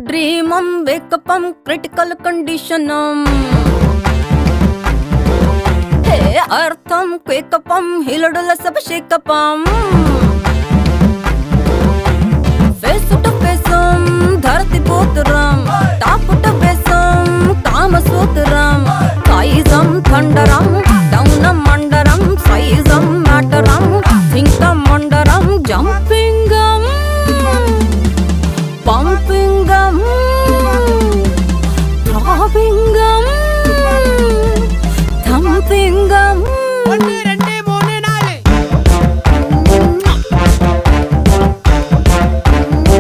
ड्रीमम वेकअपम critical कंडीशनम हे अर्थम क्वेकअपम हिलडुल सब शेकअपम face to फेसम धरती पोतरम टाप टू बेसम काम सूत्रम काइजम थंडरम